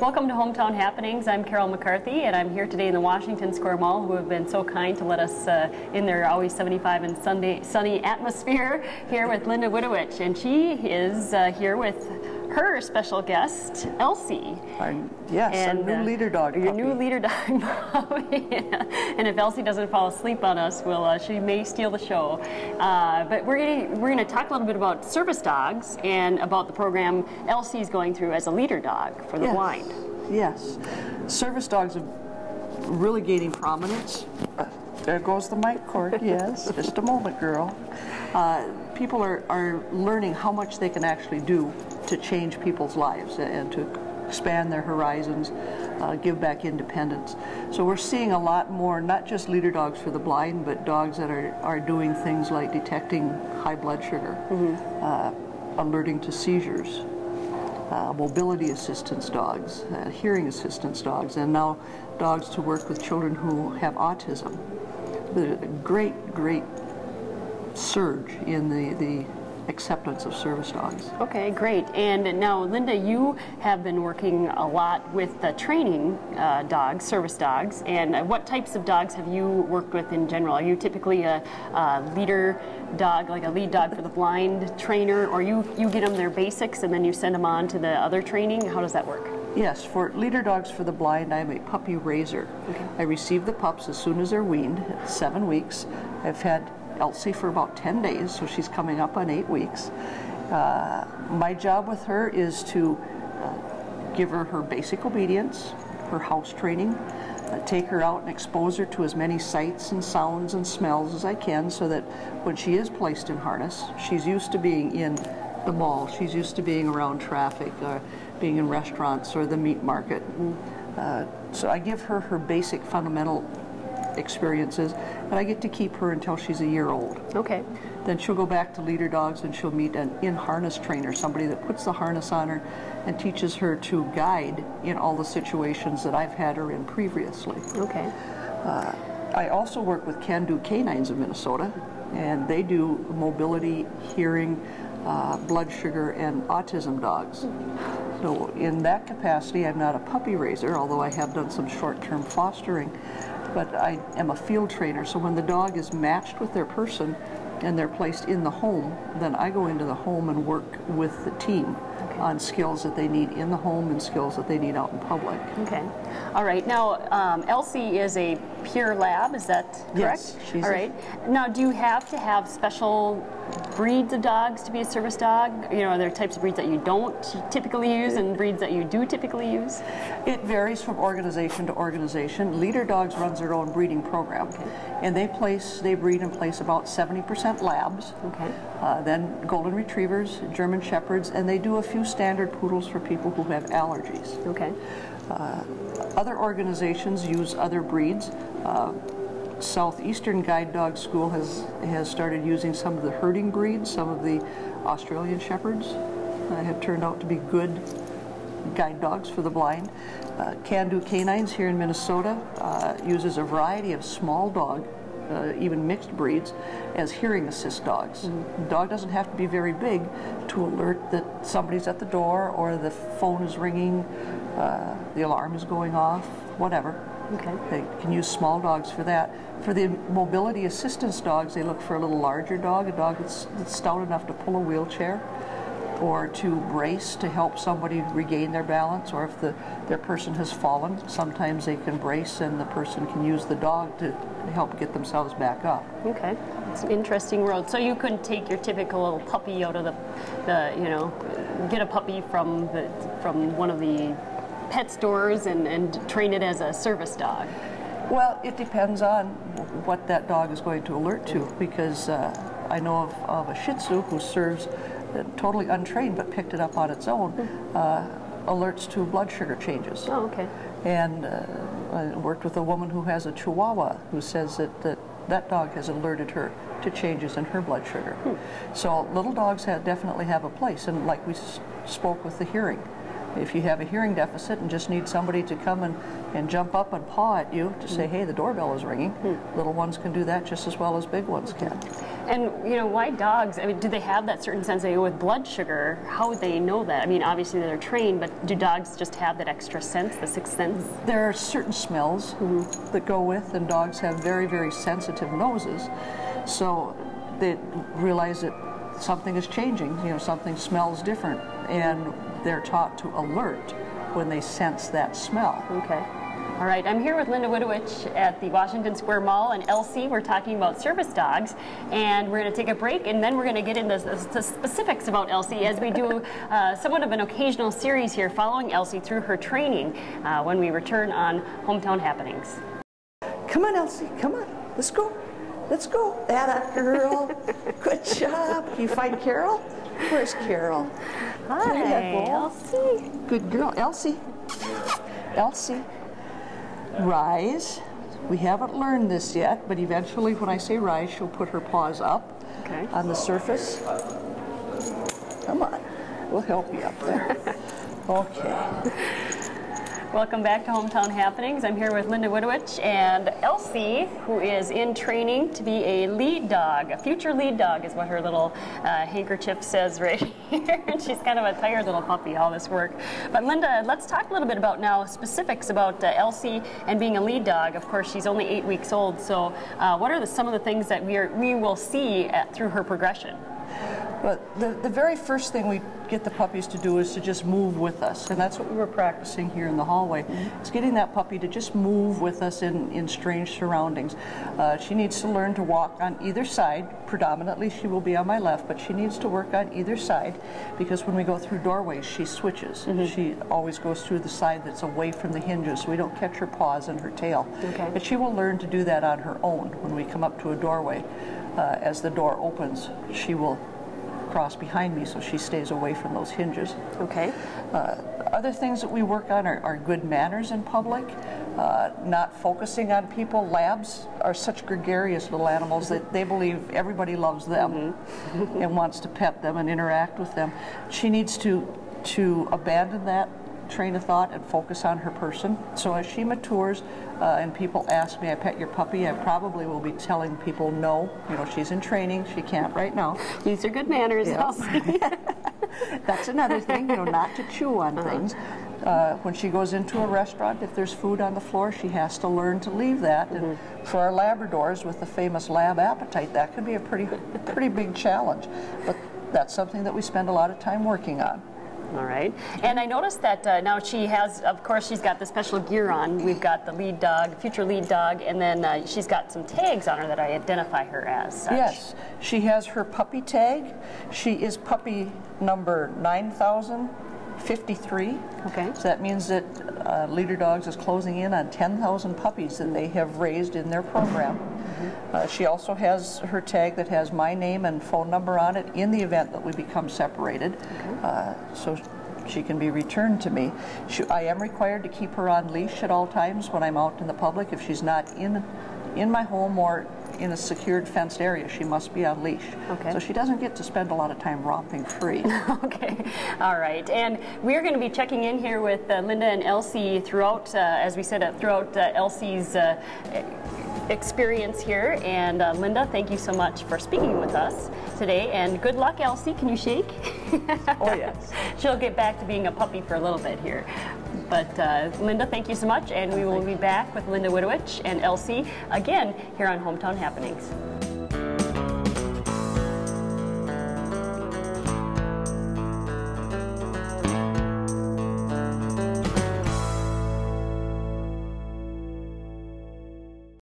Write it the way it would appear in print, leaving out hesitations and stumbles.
Welcome to Hometown Happenings. I'm Carol McCarthy, and I'm here today in the Washington Square Mall, who have been so kind to let us in their always 75 and sunny atmosphere here with Linda Widowich. And she is here with her special guest, Elsie. Yes, our new leader dog puppy. Your new leader dog puppy. And if Elsie doesn't fall asleep on us, she may steal the show. But we're going to talk a little bit about service dogs and about the program Elsie's going through as a leader dog for the blind. Yes, service dogs are really gaining prominence. There goes the mic cord. Yes, just a moment, girl. People are learning how much they can actually do to change people's lives and to expand their horizons, give back independence. So we're seeing a lot more, not just leader dogs for the blind, but dogs that are doing things like detecting high blood sugar, alerting to seizures, mobility assistance dogs, hearing assistance dogs, and now dogs to work with children who have autism. The great surge in the acceptance of service dogs. Okay, great. And now, Linda, you have been working a lot with training dogs, service dogs, and what types of dogs have you worked with in general? Are you typically a leader dog, like a lead dog for the blind trainer, or you get them their basics and then you send them on to the other training? How does that work? Yes, for leader dogs for the blind, I'm a puppy raiser. Okay. I receive the pups as soon as they're weaned, at 7 weeks. I've had Elsie for about 10 days, so she's coming up on 8 weeks. My job with her is to give her basic obedience, her house training, take her out and expose her to as many sights and sounds and smells as I can, so that when she is placed in harness, she's used to being in the mall, she's used to being around traffic, being in restaurants or the meat market. So I give her basic fundamental experiences, and I get to keep her until she's a year old. Okay. Then she'll go back to leader dogs and she'll meet an in-harness trainer, somebody that puts the harness on her and teaches her to guide in all the situations that I've had her in previously. Okay. I also work with Can Do Canines of Minnesota, and they do mobility, hearing, blood sugar, and autism dogs. So in that capacity, I'm not a puppy raiser, although I have done some short-term fostering, but I am a field trainer. So when the dog is matched with their person and they're placed in the home, then I go into the home and work with the team on skills that they need in the home and skills that they need out in public. Okay. All right. Now, Elsie is a pure lab, is that correct? Yes. All right. Now, do you have to have special breeds of dogs to be a service dog? You know, are there types of breeds that you don't typically use and breeds that you do typically use? It varies from organization to organization. Leader Dogs runs their own breeding program, and they breed and place about 70% labs, then golden retrievers, German shepherds, and they do a few standard poodles for people who have allergies. Okay. Other organizations use other breeds. Southeastern Guide Dog School has started using some of the herding breeds. Some of the Australian shepherds have turned out to be good guide dogs for the blind. Can Do Canines here in Minnesota uses a variety of small dog, even mixed breeds, as hearing assist dogs. The dog doesn't have to be very big to alert that somebody's at the door or the phone is ringing, the alarm is going off, whatever. Okay. They can use small dogs for that. For the mobility assistance dogs, they look for a little larger dog, a dog that's stout enough to pull a wheelchair or to brace to help somebody regain their balance, or if their person has fallen, sometimes they can brace and the person can use the dog to help get themselves back up. Okay, it's an interesting world. So you couldn't take your typical little puppy out of get a puppy from one of the pet stores and train it as a service dog? Well, it depends on what that dog is going to alert to, because I know of a Shih Tzu who serves totally untrained but picked it up on its own, alerts to blood sugar changes. Oh, okay. And I worked with a woman who has a Chihuahua who says that dog has alerted her to changes in her blood sugar. So little dogs definitely have a place, and like we spoke with the hearing. If you have a hearing deficit and just need somebody to come and jump up and paw at you to say, hey, the doorbell is ringing, little ones can do that just as well as big ones can. And, you know, why dogs? I mean, do they have that certain sense with blood sugar? How would they know that? I mean, obviously they're trained, but do dogs just have that extra sense, the sixth sense? There are certain smells that go with, and dogs have very, very sensitive noses. So they realize that something is changing, you know, something smells different, and they're taught to alert when they sense that smell. Okay. All right, I'm here with Linda Widowich at the Washington Square Mall, and Elsie. We're talking about service dogs, and we're going to take a break, and then we're going to get into the specifics about Elsie as we do somewhat of an occasional series here following Elsie through her training when we return on Hometown Happenings. Come on, Elsie, come on, let's go. Let's go. That girl. Good job. Can you find Carol? Where's Carol? Hi, Elsie. Good girl. Elsie. Elsie. Rise. We haven't learned this yet, but eventually when I say rise, she'll put her paws up on the surface. Come on. We'll help you up there. Okay. Welcome back to Hometown Happenings. I'm here with Linda Widowich and Elsie, who is in training to be a lead dog. A future lead dog is what her little handkerchief says right here. And she's kind of a tired little puppy, all this work. But Linda, let's talk a little bit about now specifics about Elsie and being a lead dog. Of course, she's only 8 weeks old. So what are some of the things that we will see through her progression? Well, the very first thing we get the puppies to do is to just move with us, and that's what we were practicing here in the hallway. It's getting that puppy to just move with us in strange surroundings. She needs to learn to walk on either side. Predominantly she will be on my left, but she needs to work on either side, because when we go through doorways she switches. She always goes through the side that's away from the hinges, so we don't catch her paws and her tail. Okay. But she will learn to do that on her own when we come up to a doorway. As the door opens, she will cross behind me so she stays away from those hinges. Okay. Other things that we work on are good manners in public, not focusing on people. Labs are such gregarious little animals that they believe everybody loves them and wants to pet them and interact with them. She needs to abandon that train of thought and focus on her person. So as she matures and people ask me, I pet your puppy, I probably will be telling people no. You know, she's in training, she can't right now. These are good manners, Elsie. That's another thing, you know, not to chew on things. When she goes into a restaurant, if there's food on the floor, she has to learn to leave that. And for our Labradors with the famous lab appetite, that could be a pretty big challenge. But that's something that we spend a lot of time working on. All right. And I noticed that now she has, of course, she's got the special gear on. We've got the lead dog, future lead dog, and then she's got some tags on her that I identify her as such. Yes. She has her puppy tag. She is puppy number 9,053. Okay. So that means that Leader Dogs is closing in on 10,000 puppies that they have raised in their program. She also has her tag that has my name and phone number on it in the event that we become separated, so she can be returned to me. I am required to keep her on leash at all times when I'm out in the public. If she's not in my home or in a secured fenced area, she must be on leash. Okay. So she doesn't get to spend a lot of time romping free. Okay, all right. And we're going to be checking in here with Linda and Elsie throughout, as we said, throughout Elsie's experience here. And Linda, thank you so much for speaking with us today. And good luck, Elsie. Can you shake? Oh, yes. She'll get back to being a puppy for a little bit here. But Linda, thank you so much. And we will be back with Linda Widowich and Elsie again here on Hometown Happenings.